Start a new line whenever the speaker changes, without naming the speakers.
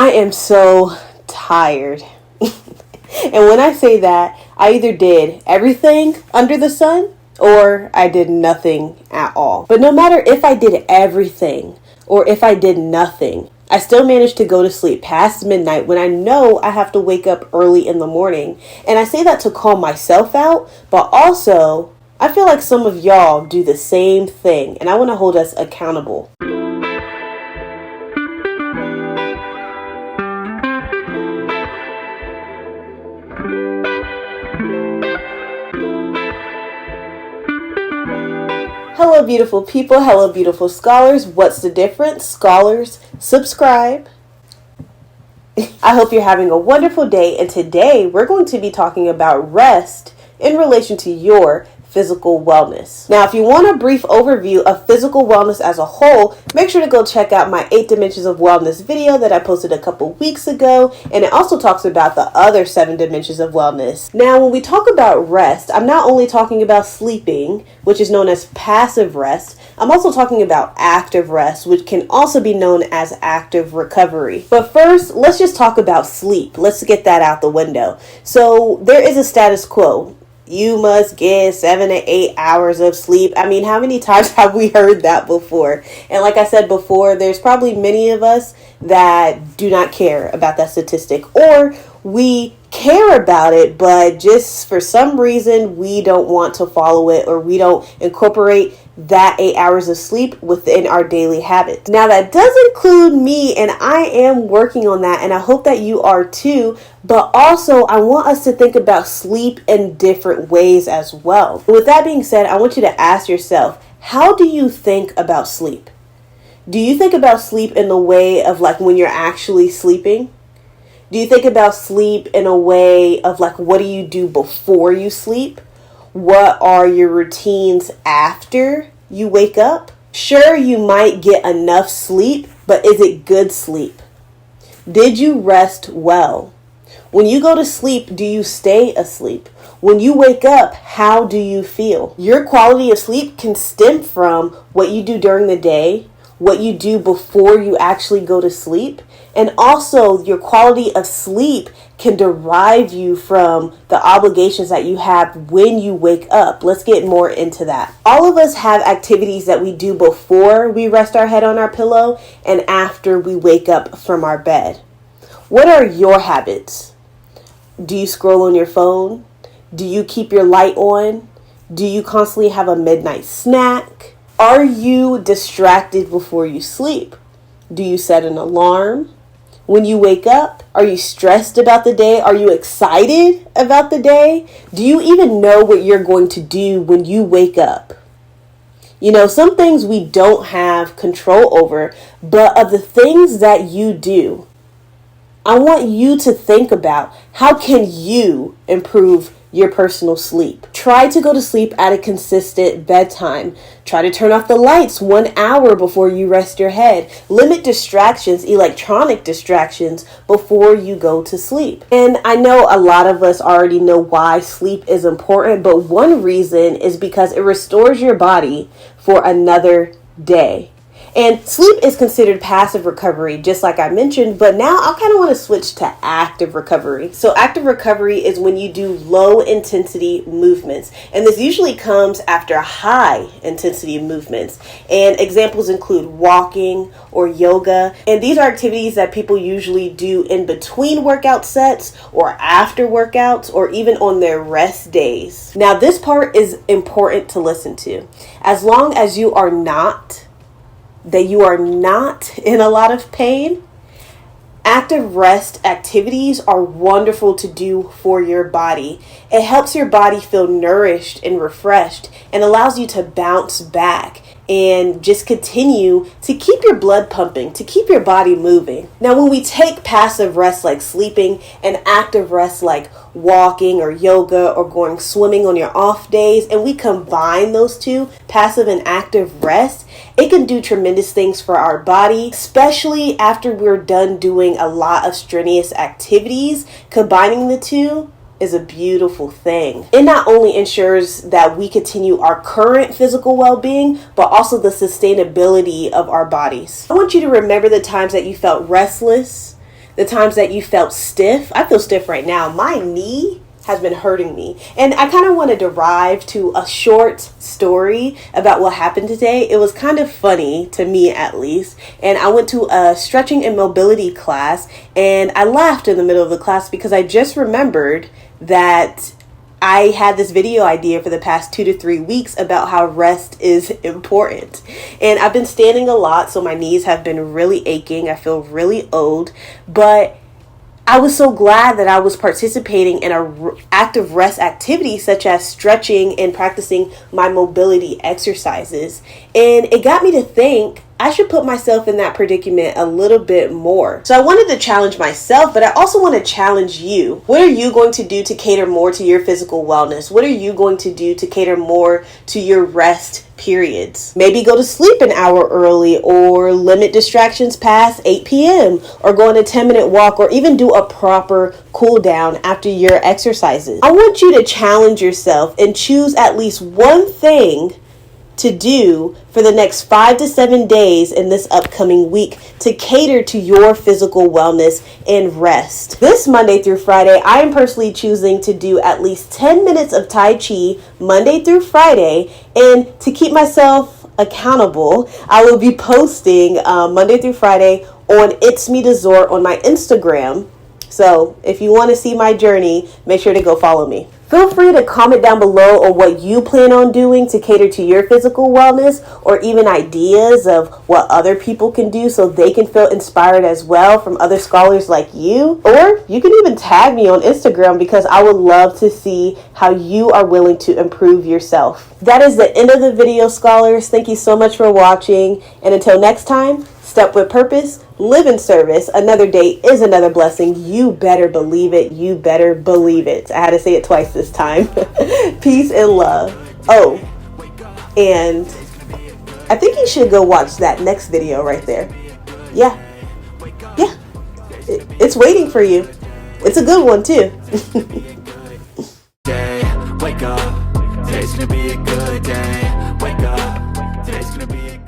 I am so tired. And when I say that, I either did everything under the sun or I did nothing at all. But no matter if I did everything or if I did nothing, I still managed to go to sleep past midnight when I know I have to wake up early in the morning. And I say that to call myself out, but also I feel like some of y'all do the same thing, and I want to hold us accountable. Hello, beautiful people. Hello, beautiful scholars. What's the difference? Scholars, subscribe. I hope you're having a wonderful day, and today we're going to be talking about rest in relation to your physical wellness. Now, if you want a brief overview of physical wellness as a whole, make sure to go check out my 8 Dimensions of Wellness video that I posted a couple weeks ago, and it also talks about the other 7 dimensions of wellness. Now, when we talk about rest, I'm not only talking about sleeping, which is known as passive rest, I'm also talking about active rest, which can also be known as active recovery. But first, let's just talk about sleep. Let's get that out the window. So there is a status quo. You must get 7 to 8 hours of sleep. I mean, how many times have we heard that before? And like I said before, there's probably many of us that do not care about that statistic, or we care about it, but just for some reason, we don't want to follow it, or we don't incorporate that 8 hours of sleep within our daily habits. Now, that does include me, and I am working on that, and I hope that you are too. But also, I want us to think about sleep in different ways as well. With that being said, I want you to ask yourself, how do you think about sleep? Do you think about sleep in the way of like when you're actually sleeping? Do you think about sleep in a way of like, what do you do before you sleep? What are your routines after you wake up? Sure, you might get enough sleep, but is it good sleep? Did you rest well? When you go to sleep, do you stay asleep? When you wake up, how do you feel? Your quality of sleep can stem from what you do during the day, what you do before you actually go to sleep, and also your quality of sleep can derive you from the obligations that you have when you wake up. Let's get more into that. All of us have activities that we do before we rest our head on our pillow and after we wake up from our bed. What are your habits? Do you scroll on your phone? Do you keep your light on? Do you constantly have a midnight snack? Are you distracted before you sleep? Do you set an alarm? When you wake up, are you stressed about the day? Are you excited about the day? Do you even know what you're going to do when you wake up? You know, some things we don't have control over, but of the things that you do, I want you to think about how can you improve your personal sleep. Try to go to sleep at a consistent bedtime. Try to turn off the lights 1 hour before you rest your head. Limit distractions, electronic distractions, before you go to sleep. And I know a lot of us already know why sleep is important, but one reason is because it restores your body for another day. And sleep is considered passive recovery, just like I mentioned, but now I kind of want to switch to active recovery. So active recovery is when you do low intensity movements, and this usually comes after high intensity movements. And examples include walking or yoga, and these are activities that people usually do in between workout sets or after workouts or even on their rest days. Now, this part is important to listen to. As long as you are not in a lot of pain, active rest activities are wonderful to do for your body. It helps your body feel nourished and refreshed and allows you to bounce back and just continue to keep your blood pumping, to keep your body moving. Now, when we take passive rest like sleeping and active rest like walking or yoga or going swimming on your off days, and we combine those two, passive and active rest, it can do tremendous things for our body, especially after we're done doing a lot of strenuous activities. Combining the two is a beautiful thing. It not only ensures that we continue our current physical well-being, but also the sustainability of our bodies. I want you to remember the times that you felt restless, The times that you felt stiff. I feel stiff right now. My knee has been hurting me. And I kind of want to derive to a short story about what happened today. It was kind of funny, to me at least. And I went to a stretching and mobility class, and I laughed in the middle of the class because I just remembered that I had this video idea for the past 2 to 3 weeks about how rest is important. And I've been standing a lot, so my knees have been really aching. I feel really old, but I was so glad that I was participating in an active rest activity such as stretching and practicing my mobility exercises. And it got me to think I should put myself in that predicament a little bit more. So I wanted to challenge myself, but I also want to challenge you. What are you going to do to cater more to your physical wellness? What are you going to do to cater more to your rest periods? Maybe go to sleep an hour early, or limit distractions past 8 p.m. or go on a 10-minute walk, or even do a proper cool down after your exercises. I want you to challenge yourself and choose at least one thing to do for the next 5 to 7 days in this upcoming week to cater to your physical wellness and rest. This Monday through Friday, I am personally choosing to do at least 10 minutes of Tai Chi Monday through Friday, and to keep myself accountable, I will be posting Monday through Friday on It's Me Desor on my Instagram. So if you want to see my journey, make sure to go follow me. Feel free to comment down below on what you plan on doing to cater to your physical wellness, or even ideas of what other people can do so they can feel inspired as well from other scholars like you. Or you can even tag me on Instagram, because I would love to see how you are willing to improve yourself. That is the end of the video, scholars. Thank you so much for watching. And until next time, step with purpose, live in service. Another day is another blessing. You better believe it. You better believe it. I had to say it twice this time. Peace and love. Oh, and I think you should go watch that next video right there. Yeah. It's waiting for you. It's a good one too.
Wake up. Today's gonna be a good day. Wake up. Today's gonna be a